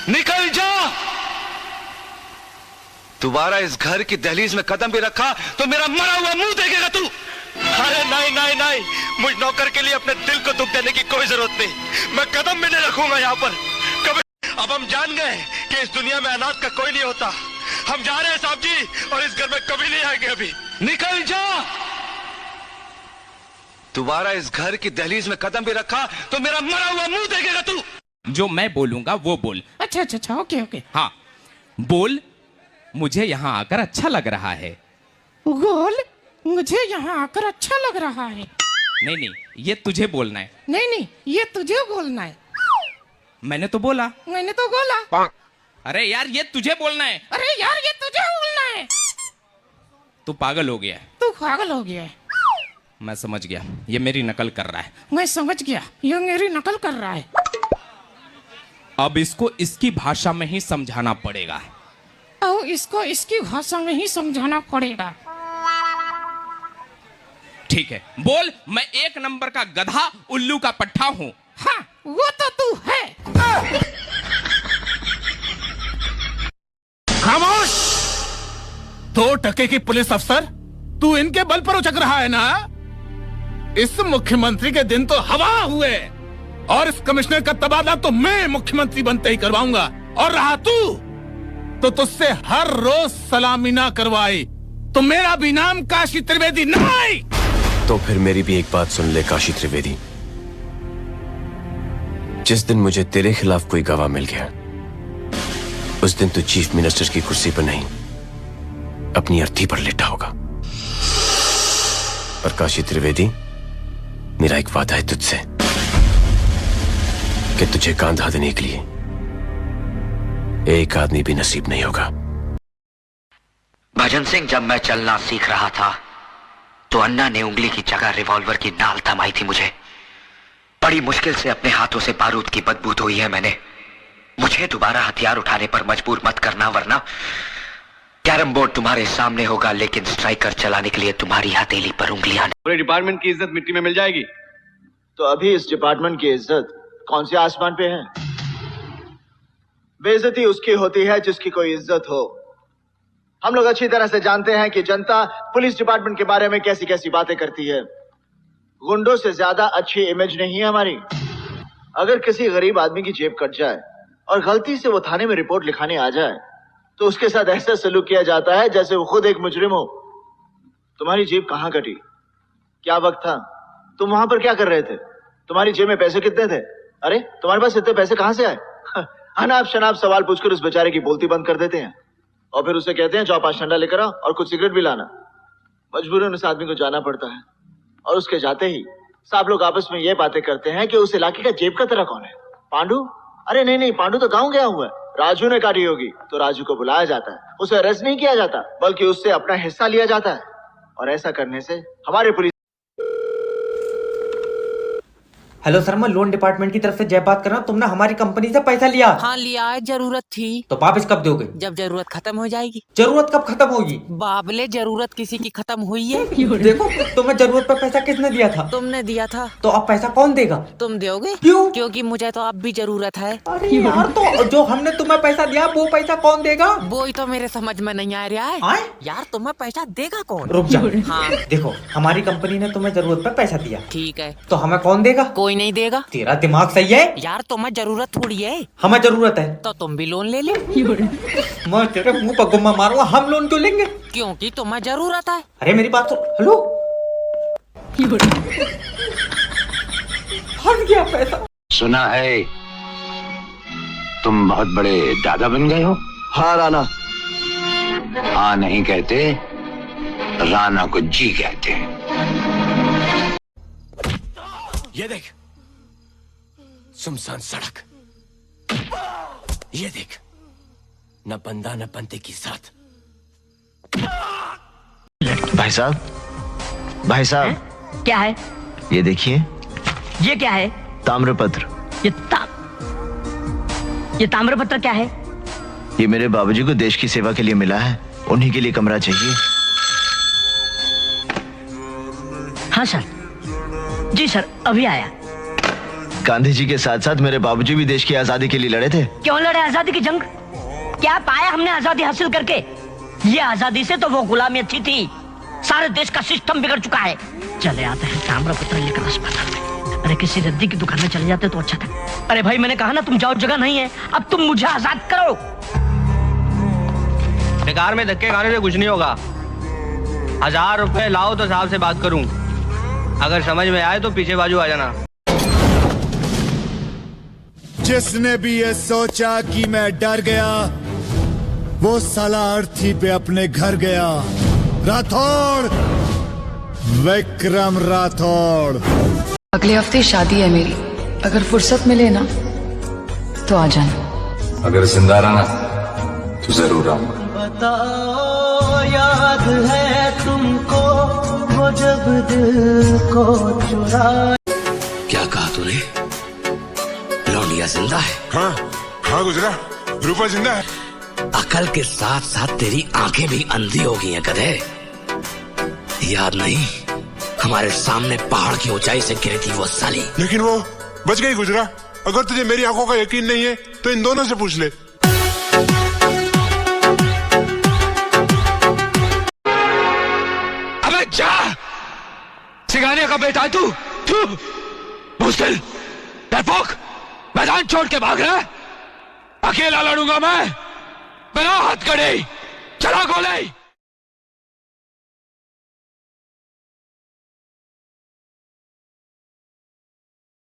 निकल जा। दोबारा इस घर की दहलीज में कदम भी रखा तो मेरा मरा हुआ मुंह देखेगा तू। अरे नहीं नहीं नहीं, मुझ नौकर के लिए अपने दिल को दुख देने की कोई जरूरत नहीं। मैं कदम भी नहीं रखूंगा यहाँ पर कभी। अब हम जान गए कि इस दुनिया में अनाथ का कोई नहीं होता। हम जा रहे हैं साहब जी, और इस घर में कभी नहीं आएंगे अभी। निकल जा। दोबारा इस घर की दहलीज में कदम भी रखा तो मेरा मरा हुआ मुंह देखेगा तू। जो मैं बोलूंगा वो बोल। अच्छा अच्छा अच्छा, ओके ओके। हाँ बोल, मुझे यहाँ आकर अच्छा लग रहा है। गोल, मुझे यहाँ आकर अच्छा लग रहा है। नहीं नहीं, ये तुझे बोलना है। नहीं नहीं, ये तुझे बोलना है। मैंने तो बोला। मैंने तो बोला। अरे यार ये तुझे बोलना है। अरे यार ये तुझे बोलना है। तू पागल हो गया है। तू पागल हो गया है। मैं समझ गया, ये मेरी नकल कर रहा है। मैं समझ गया, ये मेरी नकल कर रहा है। अब इसको इसकी भाषा में ही समझाना पड़ेगा। अब इसको इसकी भाषा में ही समझाना पड़ेगा। ठीक है, बोल। मैं 1 नंबर का गधा उल्लू का पट्टा हूँ। हाँ, वो तो तू है। खामोश! 2 टके की पुलिस अफसर, तू इनके बल पर उचक रहा है ना? इस मुख्यमंत्री के दिन तो हवा हुए, और इस कमिश्नर का तबादला तो मैं मुख्यमंत्री बनते ही करवाऊंगा। और रहा तू, तो तुझसे हर रोज सलामी ना करवाई तो मेरा भी नाम काशी त्रिवेदी नहीं। तो फिर मेरी भी एक बात सुन ले काशी त्रिवेदी। जिस दिन मुझे तेरे खिलाफ कोई गवाह मिल गया, उस दिन तू चीफ मिनिस्टर की कुर्सी पर नहीं, अपनी अर्थी पर लेटा होगा। और काशी त्रिवेदी, मेरा एक वादा है तुझसे कि तुझे कांधा देने के लिए एक आदमी भी नसीब नहीं होगा। भजन सिंह, जब मैं चलना सीख रहा था तो अन्ना ने उंगली की जगह रिवॉल्वर की नाल थमाई थी मुझे। बड़ी मुश्किल से अपने हाथों से बारूद की बदबू धोई है मैंने। मुझे दोबारा हथियार उठाने पर मजबूर मत करना, वरना कैरम बोर्ड तुम्हारे सामने होगा, लेकिन स्ट्राइकर चलाने के लिए तुम्हारी हथेली पर उंगलियां। पूरे डिपार्टमेंट की इज्जत मिट्टी में मिल जाएगी। तो अभी इस डिपार्टमेंट की इज्जत कौन से आसमान पे है? बेइज्जती उसकी होती है जिसकी कोई इज्जत हो। हम लोग अच्छी तरह से जानते हैं कि जनता पुलिस डिपार्टमेंट के बारे में कैसी कैसी बातें करती है। गुंडों से ज्यादा अच्छी इमेज नहीं है हमारी। अगर किसी गरीब आदमी की जेब कट जाए और गलती से वो थाने में रिपोर्ट लिखाने आ जाए, तो उसके साथ ऐसा सलूक किया जाता है जैसे वो खुद एक मुजरिम हो। तुम्हारी जेब कहां कटी? क्या वक्त था? तुम वहां पर क्या कर रहे थे? तुम्हारी जेब में पैसे कितने थे? अरे तुम्हारे पास इतने पैसे कहां से आए? अनाप शनाप सवाल पूछकर उस बेचारे की बोलती बंद कर देते हैं, और फिर उसे कहते हैं जाओ 5 ठंडा लेकर आओ और कुछ सिगरेट भी लाना। मजबूरन उस आदमी को जाना पड़ता है, और उसके जाते ही सब लोग आपस में ये बातें करते हैं कि उस इलाके का जेब का तरह कौन है? पांडू? अरे नहीं नहीं, पांडू तो गांव गया हुआ है। राजू ने काटी होगी, तो राजू को बुलाया जाता है। उसे अरेस्ट नहीं किया जाता, बल्कि उससे अपना हिस्सा लिया जाता है। और ऐसा करने से हमारे पुलिस। हेलो सर, मैं लोन डिपार्टमेंट की तरफ से जय बात कर रहा हूँ। तुमने हमारी कंपनी से पैसा लिया? हाँ लिया है, जरूरत थी। तो वापस कब दोगे? जब जरूरत खत्म हो जाएगी। जरूरत कब खत्म होगी? बाबले, जरूरत किसी की खत्म हुई है। देखो, तुम्हें जरूरत पर पैसा किसने दिया था? तुमने दिया था। तो अब पैसा कौन देगा? तुम दोगे। क्यों? क्योंकि मुझे तो अब भी जरूरत है। अरे यार, तो जो हमने तुम्हें पैसा दिया वो पैसा कौन देगा? वो ही तो मेरे समझ में नहीं आ रहा है। आए? यार तुम्हें पैसा देगा कौन? रुक जा। हाँ देखो, हमारी कंपनी ने तुम्हें जरूरत पर पैसा दिया। ठीक है, तो हमें कौन देगा? कोई नहीं देगा। तेरा दिमाग सही है? यार तुम्हें जरूरत थोड़ी है। हमें जरूरत है तो तुम भी लोन ले लो। मैं तेरे मुंह पर गुम्मा मारूंगा। हम लोन क्यों लेंगे? क्योंकि तुम्हें जरूरत है। अरे मेरी बात सुन। हेलो, फंस गया पैसा। सुना है तुम बहुत बड़े दादा बन गए हो। हाँ राणा। हाँ नहीं कहते, राणा को जी कहते हैं। ये देख, सुनसान सड़क। ये देख, न बंदा न बंदे की साथ। भाई साहब, भाई साहब, क्या है? ये देखिए। ये क्या है? ताम्रपत्र। ये ताम्रपत्र क्या है? ये मेरे बाबूजी को देश की सेवा के लिए मिला है, उन्हीं के लिए कमरा चाहिए। हाँ सर। जी सर, अभी आया। गांधी जी के साथ साथ मेरे बाबूजी भी देश की आजादी के लिए लड़े थे। क्यों लड़े आजादी की जंग? क्या पाया हमने आजादी हासिल करके? ये आजादी से तो वो गुलामी अच्छी थी। सारे देश का सिस्टम बिगड़ चुका है। चले आते हैं ताम्रपत्र लेकर अस्पताल में। अरे किसी रद्दी की दुकान में चले जाते तो अच्छा था। अरे भाई मैंने कहा ना तुम जाओ, जगह नहीं है। अब तुम मुझे आजाद करो। बेकार में धक्के खाने से कुछ नहीं होगा। 1000 रुपए लाओ तो साहब से बात करूं। अगर समझ में आए तो पीछे बाजू आ जाना। जिसने भी ये सोचा कि मैं डर गया, वो साला अर्थी पे अपने घर गया। राठौड़, विक्रम राठौड़। अगले हफ्ते शादी है मेरी, अगर फुर्सत मिले ना तो आ जाना। अगर जिंदा रहना तो जरूर आऊंगा। बताओ याद है तुमको वो जब दिल को चुरा। क्या कहा तूने? लौंडिया जिंदा है? हाँ गुजरा, रूपा जिंदा है। अकल के साथ साथ तेरी आंखें भी अंधी हो गई हैं गधे। याद नहीं, हमारे सामने पहाड़ की ऊंचाई से गिरी थी वो साली। लेकिन वो बच गई गुजरा। अगर तुझे मेरी आंखों का यकीन नहीं है तो इन दोनों से पूछ ले। अबे जा, सिगाने का बेटा तू, मुश्किल डरपोक, मैदान छोड़ के भाग रहा है। अकेला लड़ूंगा मैं, बिना हथकड़ी। चला गोले।